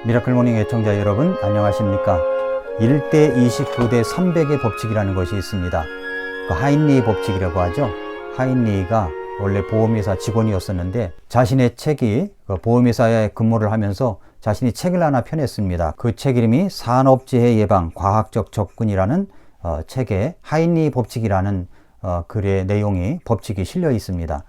미라클 모닝 애청자 여러분 안녕하십니까? 1대 29대 300의 법칙이라는 것이 있습니다. 그 하인리 법칙이라고 하죠. 하인리가 원래 보험회사 직원이었었는데 자신의 책이 그 보험회사에 근무를 하면서 자신이 책을 하나 펴냈습니다. 그 책 이름이 산업재해 예방 과학적 접근이라는 책에 하인리 법칙이라는 글의 내용이 법칙이 실려 있습니다.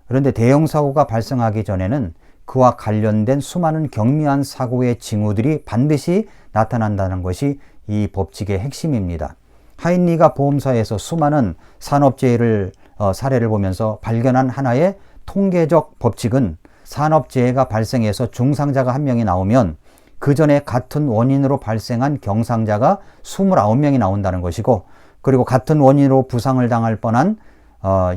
그런데 대형 사고가 발생하기 전에는 그와 관련된 수많은 경미한 사고의 징후들이 반드시 나타난다는 것이 이 법칙의 핵심입니다. 하인리가 보험사에서 수많은 산업재해를 사례를 보면서 발견한 하나의 통계적 법칙은 산업재해가 발생해서 중상자가 1명이 나오면 그 전에 같은 원인으로 발생한 경상자가 29명이 나온다는 것이고, 그리고 같은 원인으로 부상을 당할 뻔한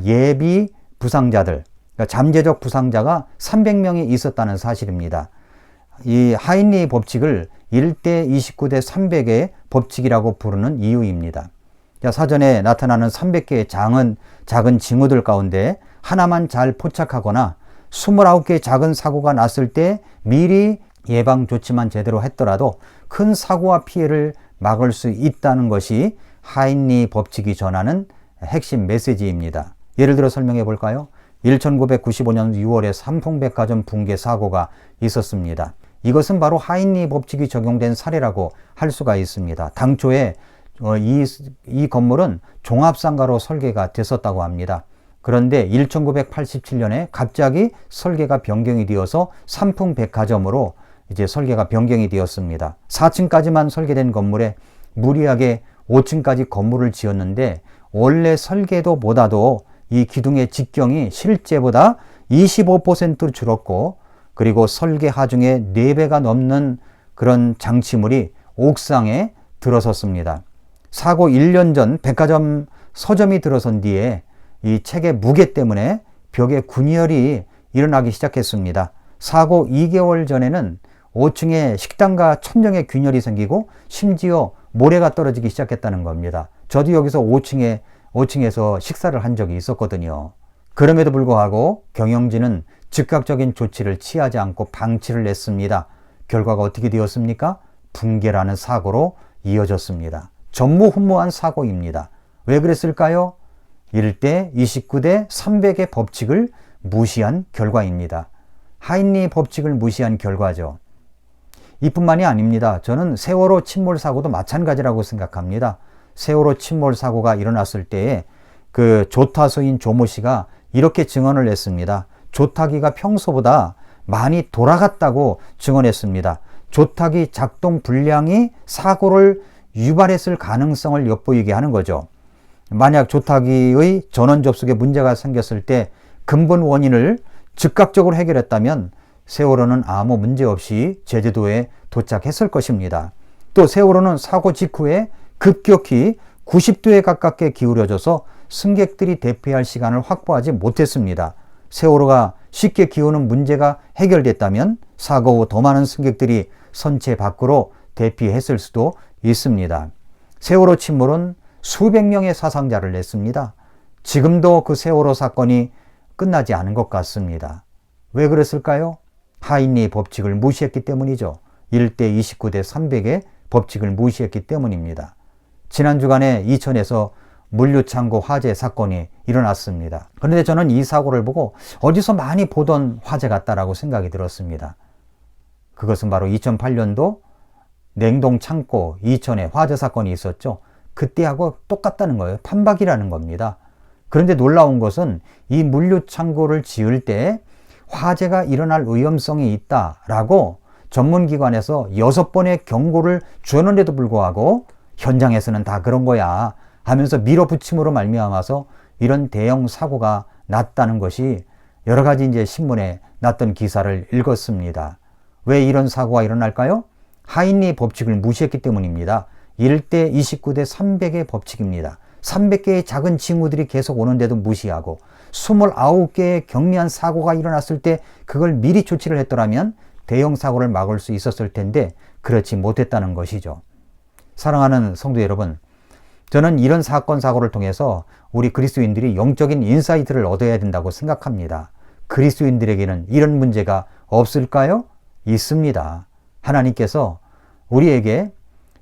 예비 부상자들, 그러니까 잠재적 부상자가 300명이 있었다는 사실입니다. 이 하인리 법칙을 1대 29대 300의 법칙이라고 부르는 이유입니다. 사전에 나타나는 300개의 작은 징후들 가운데 하나만 잘 포착하거나 29개의 작은 사고가 났을 때 미리 예방 조치만 제대로 했더라도 큰 사고와 피해를 막을 수 있다는 것이 하인리 법칙이 전하는 핵심 메시지입니다. 예를 들어 설명해 볼까요? 1995년 6월에 삼풍백화점 붕괴 사고가 있었습니다. 이것은 바로 하인리 법칙이 적용된 사례라고 할 수가 있습니다. 당초에 이 건물은 종합상가로 설계가 됐었다고 합니다. 그런데 1987년에 갑자기 설계가 변경이 되어서 삼풍백화점으로 이제 설계가 변경이 되었습니다. 4층까지만 설계된 건물에 무리하게 5층까지 건물을 지었는데 원래 설계도보다도 이 기둥의 직경이 실제보다 25% 줄었고, 그리고 설계 하중에 4배가 넘는 그런 장치물이 옥상에 들어섰습니다. 사고 1년 전 백화점 서점이 들어선 뒤에 이 책의 무게 때문에 벽에 균열이 일어나기 시작했습니다. 사고 2개월 전에는 5층에 식당과 천정에 균열이 생기고 심지어 모래가 떨어지기 시작했다는 겁니다. 저도 여기서 5층에서 식사를 한 적이 있었거든요. 그럼에도 불구하고 경영진은 즉각적인 조치를 취하지 않고 방치를 냈습니다. 결과가 어떻게 되었습니까? 붕괴라는 사고로 이어졌습니다. 전무후무한 사고입니다. 왜 그랬을까요? 1대 29대 300의 법칙을 무시한 결과입니다. 하인리 법칙을 무시한 결과죠. 이뿐만이 아닙니다. 저는 세월호 침몰 사고도 마찬가지라고 생각합니다. 세월호 침몰 사고가 일어났을 때에 그 조타수인 조모 씨가 이렇게 증언을 했습니다. 조타기가 평소보다 많이 돌아갔다고 증언했습니다. 조타기 작동 불량이 사고를 유발했을 가능성을 엿보이게 하는 거죠. 만약 조타기의 전원 접속에 문제가 생겼을 때 근본 원인을 즉각적으로 해결했다면 세월호는 아무 문제 없이 제주도에 도착했을 것입니다. 또 세월호는 사고 직후에 급격히 90도에 가깝게 기울여져서 승객들이 대피할 시간을 확보하지 못했습니다. 세월호가 쉽게 기우는 문제가 해결됐다면 사고 후 더 많은 승객들이 선체 밖으로 대피했을 수도 있습니다. 세월호 침몰은 수백 명의 사상자를 냈습니다. 지금도 그 세월호 사건이 끝나지 않은 것 같습니다. 왜 그랬을까요? 하인리 법칙을 무시했기 때문이죠. 1대 29대 300의 법칙을 무시했기 때문입니다. 지난 주간에 이천에서 물류창고 화재 사건이 일어났습니다. 그런데 저는 이 사고를 보고 어디서 많이 보던 화재 같다라고 생각이 들었습니다. 그것은 바로 2008년도 냉동창고 이천에 화재 사건이 있었죠. 그때하고 똑같다는 거예요. 판박이라는 겁니다. 그런데 놀라운 것은 이 물류창고를 지을 때 화재가 일어날 위험성이 있다라고 전문기관에서 6번의 경고를 주었는데도 불구하고 현장에서는 다 그런 거야 하면서 밀어붙임으로 말미암아서 이런 대형 사고가 났다는 것이 여러 가지 이제 신문에 났던 기사를 읽었습니다. 왜 이런 사고가 일어날까요? 하인리 법칙을 무시했기 때문입니다. 1대 29대 300의 법칙입니다. 300개의 작은 징후들이 계속 오는데도 무시하고 29개의 경미한 사고가 일어났을 때 그걸 미리 조치를 했더라면 대형 사고를 막을 수 있었을 텐데 그렇지 못했다는 것이죠. 사랑하는 성도 여러분, 저는 이런 사건 사고를 통해서 우리 그리스도인들이 영적인 인사이트를 얻어야 된다고 생각합니다. 그리스도인들에게는 이런 문제가 없을까요? 있습니다. 하나님께서 우리에게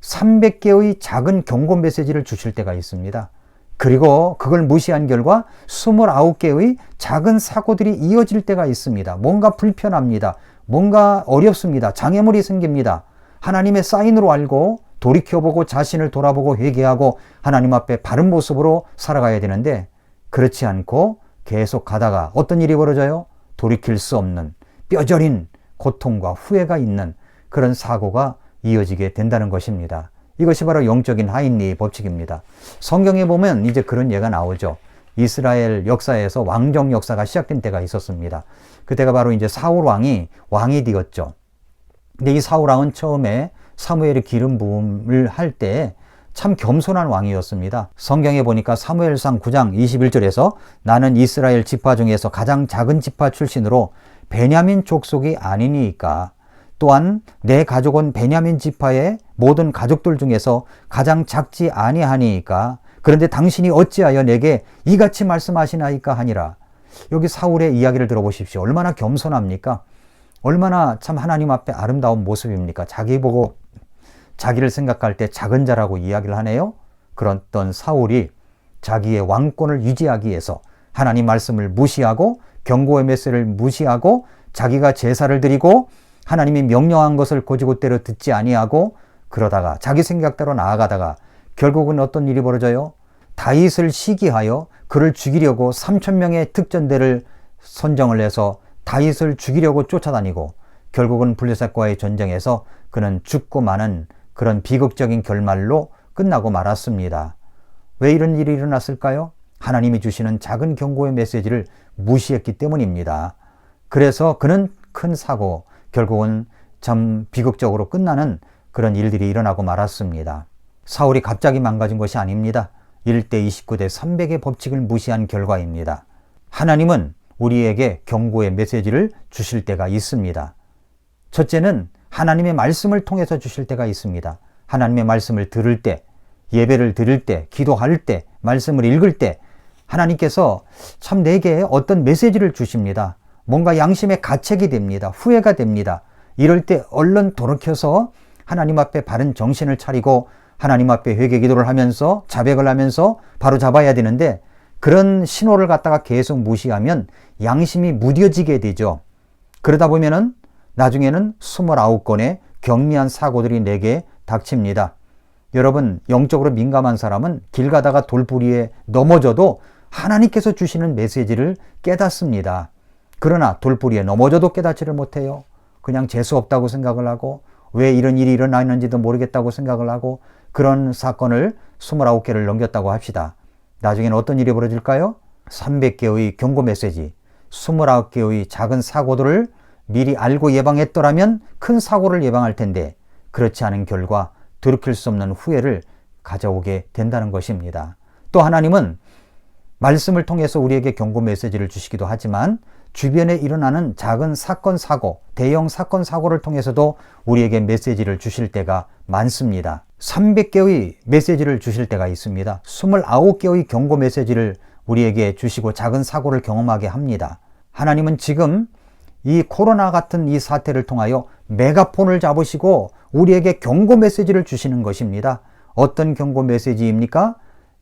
300개의 작은 경고 메시지를 주실 때가 있습니다. 그리고 그걸 무시한 결과 29개의 작은 사고들이 이어질 때가 있습니다. 뭔가 불편합니다. 뭔가 어렵습니다. 장애물이 생깁니다. 하나님의 사인으로 알고 돌이켜보고 자신을 돌아보고 회개하고 하나님 앞에 바른 모습으로 살아가야 되는데, 그렇지 않고 계속 가다가 어떤 일이 벌어져요? 돌이킬 수 없는 뼈저린 고통과 후회가 있는 그런 사고가 이어지게 된다는 것입니다. 이것이 바로 영적인 하인리의 법칙입니다. 성경에 보면 이제 그런 예가 나오죠. 이스라엘 역사에서 왕정 역사가 시작된 때가 있었습니다. 그때가 바로 이제 사울 왕이 되었죠. 근데 이 사울 왕은 처음에 사무엘의 기름 부음을 할 때 참 겸손한 왕이었습니다. 성경에 보니까 사무엘상 9장 21절에서 나는 이스라엘 지파 중에서 가장 작은 지파 출신으로 베냐민 족속이 아니니까, 또한 내 가족은 베냐민 지파의 모든 가족들 중에서 가장 작지 아니하니까, 그런데 당신이 어찌하여 내게 이같이 말씀하시나이까 하니라. 여기 사울의 이야기를 들어보십시오. 얼마나 겸손합니까? 얼마나 참 하나님 앞에 아름다운 모습입니까? 자기 보고 자기를 생각할 때 작은 자라고 이야기를 하네요. 그랬던 사울이 자기의 왕권을 유지하기 위해서 하나님 말씀을 무시하고 경고의 메시지를 무시하고 자기가 제사를 드리고 하나님이 명령한 것을 곧이곧대로 듣지 아니하고 그러다가 자기 생각대로 나아가다가 결국은 어떤 일이 벌어져요? 다윗을 시기하여 그를 죽이려고 3,000명의 특전대를 선정을 해서 다윗을 죽이려고 쫓아다니고 결국은 블레셋과의 전쟁에서 그는 죽고 마는 그런 비극적인 결말로 끝나고 말았습니다. 왜 이런 일이 일어났을까요? 하나님이 주시는 작은 경고의 메시지를 무시했기 때문입니다. 그래서 그는 큰 사고, 결국은 참 비극적으로 끝나는 그런 일들이 일어나고 말았습니다. 사울이 갑자기 망가진 것이 아닙니다. 1대 29대 300의 법칙을 무시한 결과입니다. 하나님은 우리에게 경고의 메시지를 주실 때가 있습니다. 첫째는 하나님의 말씀을 통해서 주실 때가 있습니다. 하나님의 말씀을 들을 때, 예배를 드릴 때, 기도할 때, 말씀을 읽을 때 하나님께서 참 내게 어떤 메시지를 주십니다. 뭔가 양심의 가책이 됩니다. 후회가 됩니다. 이럴 때 얼른 돌이켜서 하나님 앞에 바른 정신을 차리고 하나님 앞에 회개 기도를 하면서 자백을 하면서 바로 잡아야 되는데, 그런 신호를 갖다가 계속 무시하면 양심이 무뎌지게 되죠. 그러다 보면은 나중에는 29건의 경미한 사고들이 내게 닥칩니다. 여러분, 영적으로 민감한 사람은 길 가다가 돌부리에 넘어져도 하나님께서 주시는 메시지를 깨닫습니다. 그러나 돌부리에 넘어져도 깨닫지를 못해요. 그냥 재수 없다고 생각을 하고 왜 이런 일이 일어나는지도 모르겠다고 생각을 하고 그런 사건을 29개를 넘겼다고 합시다. 나중에는 어떤 일이 벌어질까요? 300개의 경고 메시지, 29개의 작은 사고들을 미리 알고 예방했더라면 큰 사고를 예방할 텐데, 그렇지 않은 결과 돌이킬 수 없는 후회를 가져오게 된다는 것입니다. 또 하나님은 말씀을 통해서 우리에게 경고 메시지를 주시기도 하지만 주변에 일어나는 작은 사건 사고, 대형 사건 사고를 통해서도 우리에게 메시지를 주실 때가 많습니다. 300개의 메시지를 주실 때가 있습니다. 29개의 경고 메시지를 우리에게 주시고 작은 사고를 경험하게 합니다. 하나님은 지금 이 코로나 같은 이 사태를 통하여 메가폰을 잡으시고 우리에게 경고 메시지를 주시는 것입니다. 어떤 경고 메시지입니까?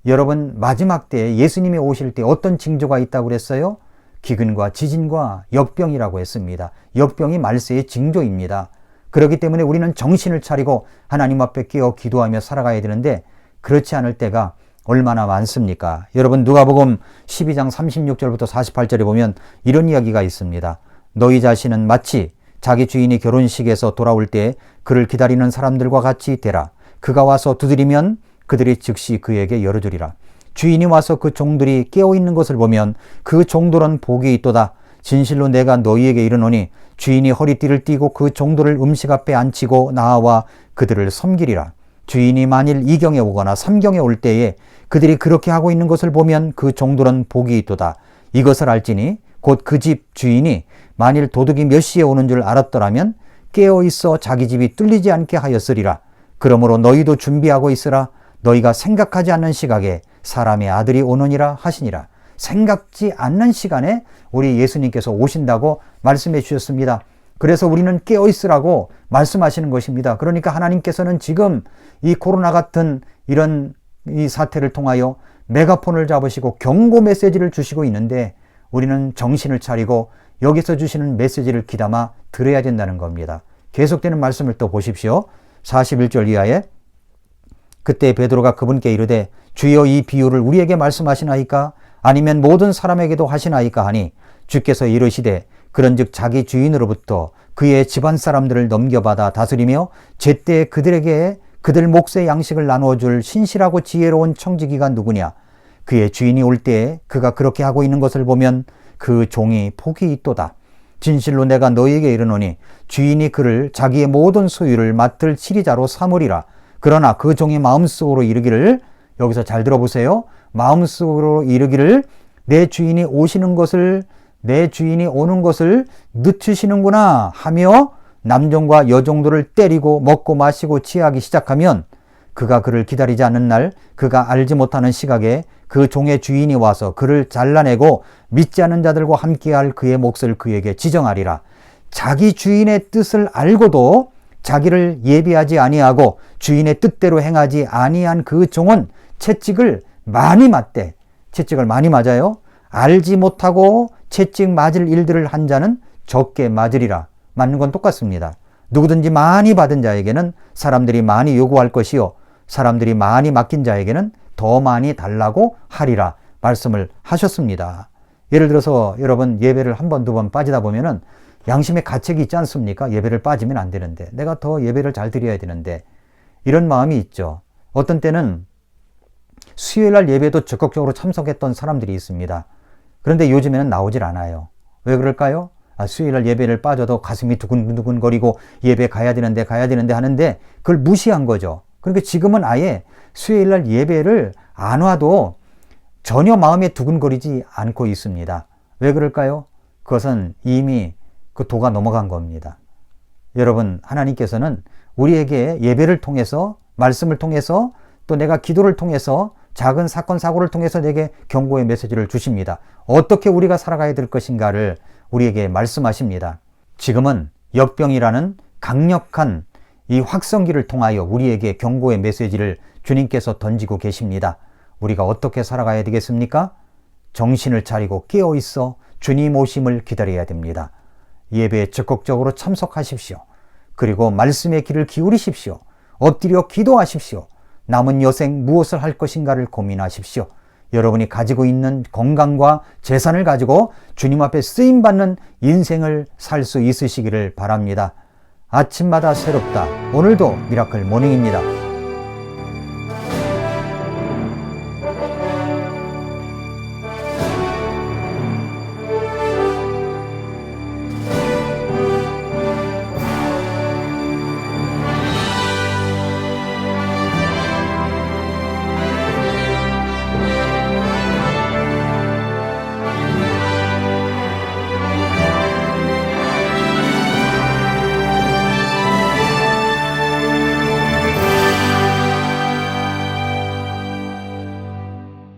여러분, 마지막 때에 예수님이 오실 때 어떤 징조가 있다고 그랬어요? 기근과 지진과 역병이라고 했습니다. 역병이 말세의 징조입니다. 그렇기 때문에 우리는 정신을 차리고 하나님 앞에 깨어 기도하며 살아가야 되는데 그렇지 않을 때가 얼마나 많습니까? 여러분, 누가복음 12장 36절부터 48절에 보면 이런 이야기가 있습니다. 너희 자신은 마치 자기 주인이 결혼식에서 돌아올 때 그를 기다리는 사람들과 같이 되라. 그가 와서 두드리면 그들이 즉시 그에게 열어주리라. 주인이 와서 그 종들이 깨어있는 것을 보면 그 종들은 복이 있도다. 진실로 내가 너희에게 이르노니 주인이 허리띠를 띠고 그 종들을 음식 앞에 앉히고 나와 그들을 섬기리라. 주인이 만일 2경에 오거나 3경에 올 때에 그들이 그렇게 하고 있는 것을 보면 그 종들은 복이 있도다. 이것을 알지니 곧 그 집 주인이 만일 도둑이 몇 시에 오는 줄 알았더라면 깨어있어 자기 집이 뚫리지 않게 하였으리라. 그러므로 너희도 준비하고 있으라. 너희가 생각하지 않는 시각에 사람의 아들이 오느니라 하시니라. 생각지 않는 시간에 우리 예수님께서 오신다고 말씀해 주셨습니다. 그래서 우리는 깨어 있으라고 말씀하시는 것입니다. 그러니까 하나님께서는 지금 이 코로나 같은 이런 이 사태를 통하여 메가폰을 잡으시고 경고 메시지를 주시고 있는데 우리는 정신을 차리고 여기서 주시는 메시지를 귀담아 들어야 된다는 겁니다. 계속되는 말씀을 또 보십시오. 41절 이하에 그때 베드로가 그분께 이르되 주여 이 비유를 우리에게 말씀하시나이까 아니면 모든 사람에게도 하시나이까 하니 주께서 이르시되 그런즉 자기 주인으로부터 그의 집안 사람들을 넘겨받아 다스리며 제때 그들에게 그들 몫의 양식을 나누어 줄 신실하고 지혜로운 청지기가 누구냐. 그의 주인이 올 때에 그가 그렇게 하고 있는 것을 보면 그 종이 복이 있도다. 진실로 내가 너희에게 이르노니 주인이 그를 자기의 모든 소유를 맡을 치리자로 삼으리라. 그러나 그 종이 마음속으로 이르기를, 여기서 잘 들어보세요. 마음속으로 이르기를 내 주인이 오는 것을 늦추시는구나 하며 남종과 여종들을 때리고 먹고 마시고 취하기 시작하면 그가 그를 기다리지 않는 날 그가 알지 못하는 시각에 그 종의 주인이 와서 그를 잘라내고 믿지 않는 자들과 함께할 그의 몫을 그에게 지정하리라. 자기 주인의 뜻을 알고도 자기를 예비하지 아니하고 주인의 뜻대로 행하지 아니한 그 종은 채찍을 많이 맞대. 채찍을 많이 맞아요. 알지 못하고 채찍 맞을 일들을 한 자는 적게 맞으리라. 맞는 건 똑같습니다. 누구든지 많이 받은 자에게는 사람들이 많이 요구할 것이요 사람들이 많이 맡긴 자에게는 더 많이 달라고 하리라 말씀을 하셨습니다. 예를 들어서 여러분 예배를 한 번, 두 번 빠지다 보면은 양심의 가책이 있지 않습니까? 예배를 빠지면 안 되는데, 내가 더 예배를 잘 드려야 되는데, 이런 마음이 있죠. 어떤 때는 수요일날 예배도 적극적으로 참석했던 사람들이 있습니다. 그런데 요즘에는 나오질 않아요. 왜 그럴까요? 수요일날 예배를 빠져도 가슴이 두근두근거리고 예배 가야 되는데 하는데 그걸 무시한 거죠. 그러니까 지금은 아예 수요일날 예배를 안 와도 전혀 마음에 두근거리지 않고 있습니다. 왜 그럴까요? 그것은 이미 그 도가 넘어간 겁니다. 여러분, 하나님께서는 우리에게 예배를 통해서, 말씀을 통해서, 또 내가 기도를 통해서, 작은 사건 사고를 통해서 내게 경고의 메시지를 주십니다. 어떻게 우리가 살아가야 될 것인가를 우리에게 말씀하십니다. 지금은 역병이라는 강력한 이 확성기를 통하여 우리에게 경고의 메시지를 주님께서 던지고 계십니다. 우리가 어떻게 살아가야 되겠습니까? 정신을 차리고 깨어 있어 주님 오심을 기다려야 됩니다. 예배에 적극적으로 참석하십시오. 그리고 말씀의 귀를 기울이십시오. 엎드려 기도하십시오. 남은 여생 무엇을 할 것인가를 고민하십시오. 여러분이 가지고 있는 건강과 재산을 가지고 주님 앞에 쓰임받는 인생을 살 수 있으시기를 바랍니다. 아침마다 새롭다. 오늘도 미라클 모닝입니다.